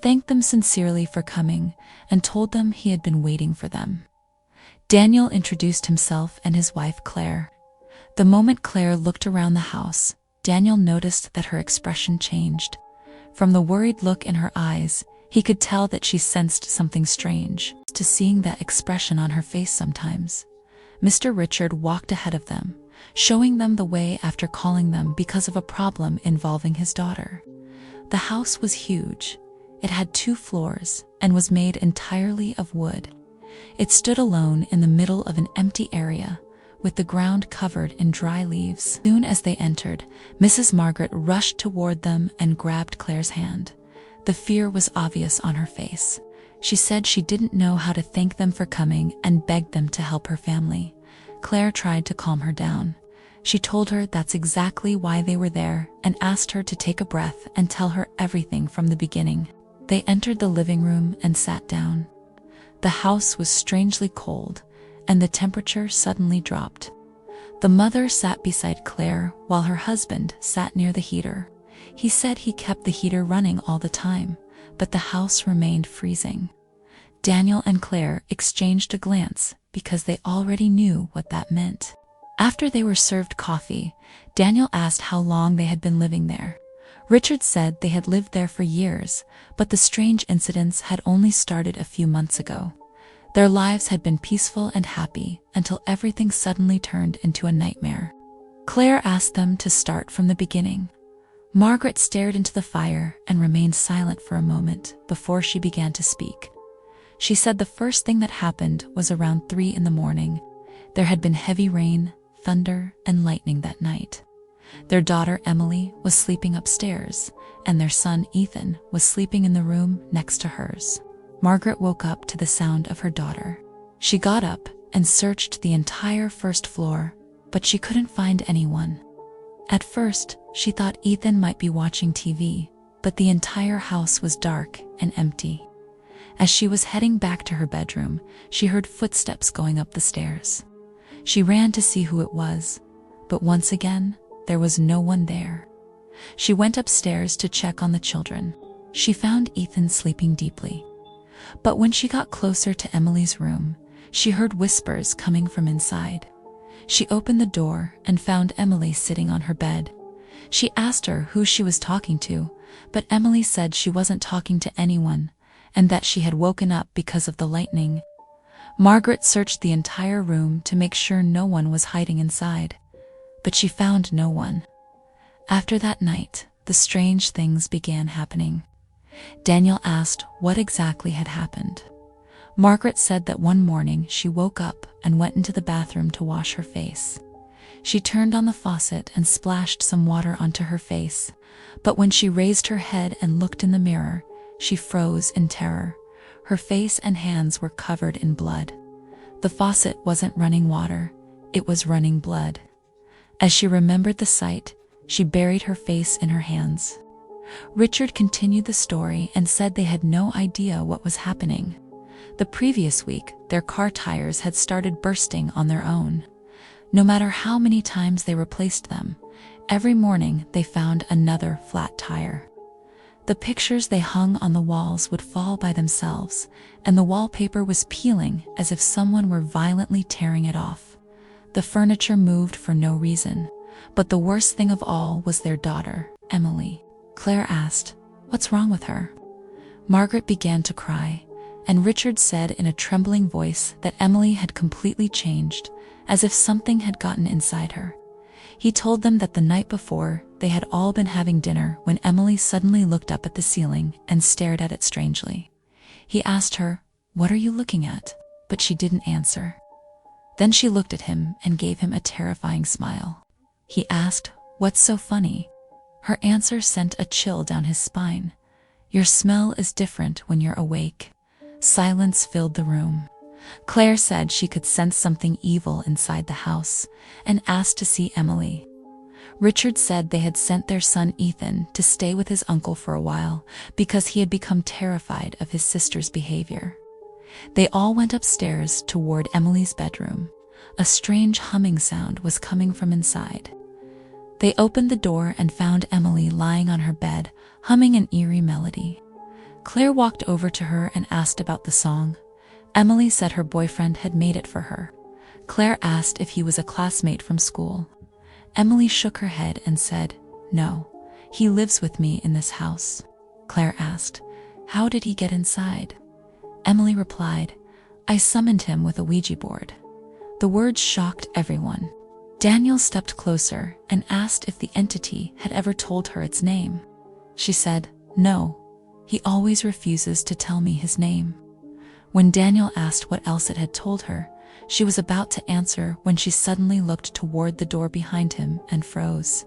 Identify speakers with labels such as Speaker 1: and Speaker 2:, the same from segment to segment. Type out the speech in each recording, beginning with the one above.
Speaker 1: thanked them sincerely for coming and told them he had been waiting for them. Daniel introduced himself and his wife Claire. The moment Claire looked around the house, Daniel noticed that her expression changed. From the worried look in her eyes, he could tell that she sensed something strange. To seeing that expression on her face sometimes, Mr. Richard walked ahead of them, showing them the way after calling them because of a problem involving his daughter. The house was huge. It had 2 floors and was made entirely of wood. It stood alone in the middle of an empty area, with the ground covered in dry leaves. As soon as they entered, Mrs. Margaret rushed toward them and grabbed Claire's hand. The fear was obvious on her face. She said she didn't know how to thank them for coming and begged them to help her family. Claire tried to calm her down. She told her that's exactly why they were there and asked her to take a breath and tell her everything from the beginning. They entered the living room and sat down. The house was strangely cold, and the temperature suddenly dropped. The mother sat beside Claire while her husband sat near the heater. He said he kept the heater running all the time, but the house remained freezing. Daniel and Claire exchanged a glance because they already knew what that meant. After they were served coffee, Daniel asked how long they had been living there. Richard said they had lived there for years, but the strange incidents had only started a few months ago. Their lives had been peaceful and happy until everything suddenly turned into a nightmare. Claire asked them to start from the beginning. Margaret stared into the fire and remained silent for a moment before she began to speak. She said the first thing that happened was around 3 in the morning. There had been heavy rain, thunder, and lightning that night. Their daughter Emily was sleeping upstairs, and their son Ethan was sleeping in the room next to hers. Margaret woke up to the sound of her daughter. She got up and searched the entire first floor, but she couldn't find anyone. At first, she thought Ethan might be watching TV, but the entire house was dark and empty. As she was heading back to her bedroom, she heard footsteps going up the stairs. She ran to see who it was, but once again, there was no one there. She went upstairs to check on the children. She found Ethan sleeping deeply. But when she got closer to Emily's room, she heard whispers coming from inside. She opened the door and found Emily sitting on her bed. She asked her who she was talking to, but Emily said she wasn't talking to anyone, and that she had woken up because of the lightning. Margaret searched the entire room to make sure no one was hiding inside, but she found no one. After that night, the strange things began happening. Daniel asked what exactly had happened. Margaret said that one morning she woke up and went into the bathroom to wash her face. She turned on the faucet and splashed some water onto her face, but when she raised her head and looked in the mirror, she froze in terror. Her face and hands were covered in blood. The faucet wasn't running water, it was running blood. As she remembered the sight, she buried her face in her hands. Richard continued the story and said they had no idea what was happening. The previous week, their car tires had started bursting on their own. No matter how many times they replaced them, every morning they found another flat tire. The pictures they hung on the walls would fall by themselves, and the wallpaper was peeling as if someone were violently tearing it off. The furniture moved for no reason, but the worst thing of all was their daughter, Emily. Claire asked, "What's wrong with her?" Margaret began to cry, and Richard said in a trembling voice that Emily had completely changed, as if something had gotten inside her. He told them that the night before, they had all been having dinner when Emily suddenly looked up at the ceiling and stared at it strangely. He asked her, "What are you looking at?" But she didn't answer. Then she looked at him and gave him a terrifying smile. He asked, "What's so funny?" Her answer sent a chill down his spine. "Your smell is different when you're awake." Silence filled the room. Claire said she could sense something evil inside the house and asked to see Emily. Richard said they had sent their son Ethan to stay with his uncle for a while because he had become terrified of his sister's behavior. They all went upstairs toward Emily's bedroom. A strange humming sound was coming from inside. They opened the door and found Emily lying on her bed, humming an eerie melody. Claire walked over to her and asked about the song. Emily said her boyfriend had made it for her. Claire asked if he was a classmate from school. Emily shook her head and said, "No, he lives with me in this house." Claire asked, "How did he get inside?" Emily replied, "I summoned him with a Ouija board." The words shocked everyone. Daniel stepped closer and asked if the entity had ever told her its name. She said, "No, he always refuses to tell me his name." When Daniel asked what else it had told her, she was about to answer when she suddenly looked toward the door behind him and froze.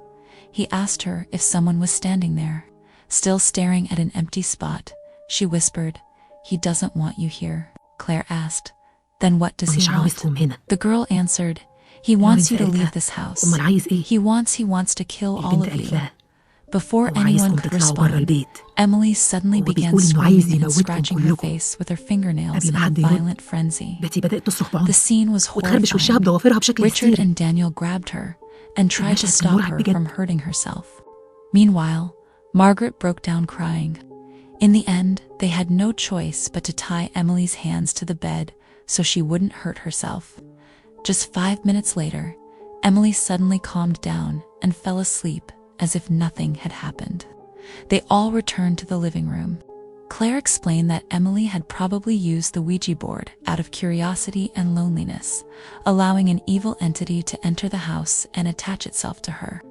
Speaker 1: He asked her if someone was standing there. Still staring at an empty spot, she whispered, "He doesn't want you here." Claire asked, "Then what does he want?" The girl answered, "He wants you to leave this house. He wants to kill all of you." Before anyone could respond, Emily suddenly began screaming and scratching her face with her fingernails in a violent frenzy. The scene was horrifying. Richard and Daniel grabbed her and tried to stop her from hurting herself. Meanwhile, Margaret broke down crying. In the end, they had no choice but to tie Emily's hands to the bed so she wouldn't hurt herself. Just 5 minutes later, Emily suddenly calmed down and fell asleep as if nothing had happened. They all returned to the living room. Claire explained that Emily had probably used the Ouija board out of curiosity and loneliness, allowing an evil entity to enter the house and attach itself to her.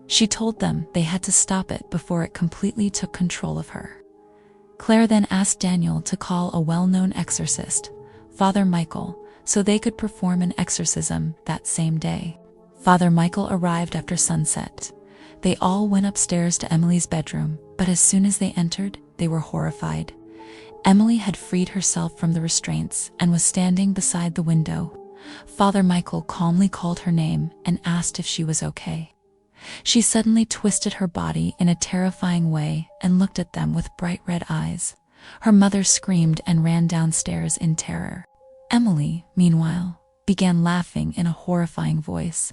Speaker 1: She told them they had to stop it before it completely took control of her. Claire then asked Daniel to call a well-known exorcist, Father Michael, so they could perform an exorcism that same day. Father Michael arrived after sunset. They all went upstairs to Emily's bedroom, but as soon as they entered, they were horrified. Emily had freed herself from the restraints and was standing beside the window. Father Michael calmly called her name and asked if she was okay. She suddenly twisted her body in a terrifying way and looked at them with bright red eyes. Her mother screamed and ran downstairs in terror. Emily, meanwhile, began laughing in a horrifying voice.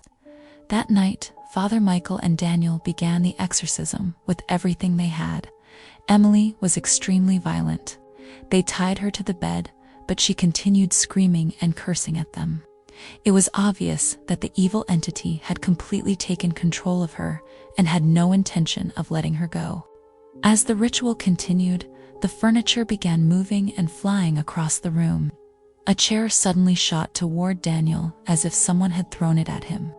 Speaker 1: That night, Father Michael and Daniel began the exorcism with everything they had. Emily was extremely violent. They tied her to the bed, but she continued screaming and cursing at them. It was obvious that the evil entity had completely taken control of her and had no intention of letting her go. As the ritual continued, the furniture began moving and flying across the room. A chair suddenly shot toward Daniel as if someone had thrown it at him.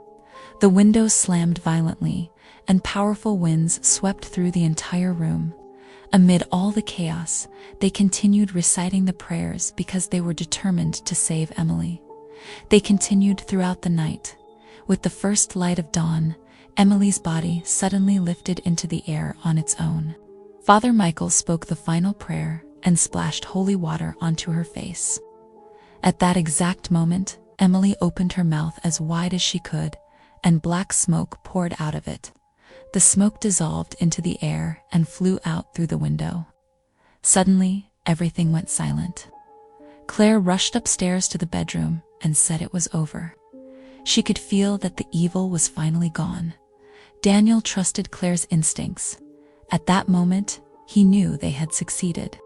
Speaker 1: The windows slammed violently, and powerful winds swept through the entire room. Amid all the chaos, they continued reciting the prayers because they were determined to save Emily. They continued throughout the night. With the first light of dawn, Emily's body suddenly lifted into the air on its own. Father Michael spoke the final prayer and splashed holy water onto her face. At that exact moment, Emily opened her mouth as wide as she could, and black smoke poured out of it. The smoke dissolved into the air and flew out through the window. Suddenly, everything went silent. Claire rushed upstairs to the bedroom and said it was over. She could feel that the evil was finally gone. Daniel trusted Claire's instincts. At that moment, he knew they had succeeded.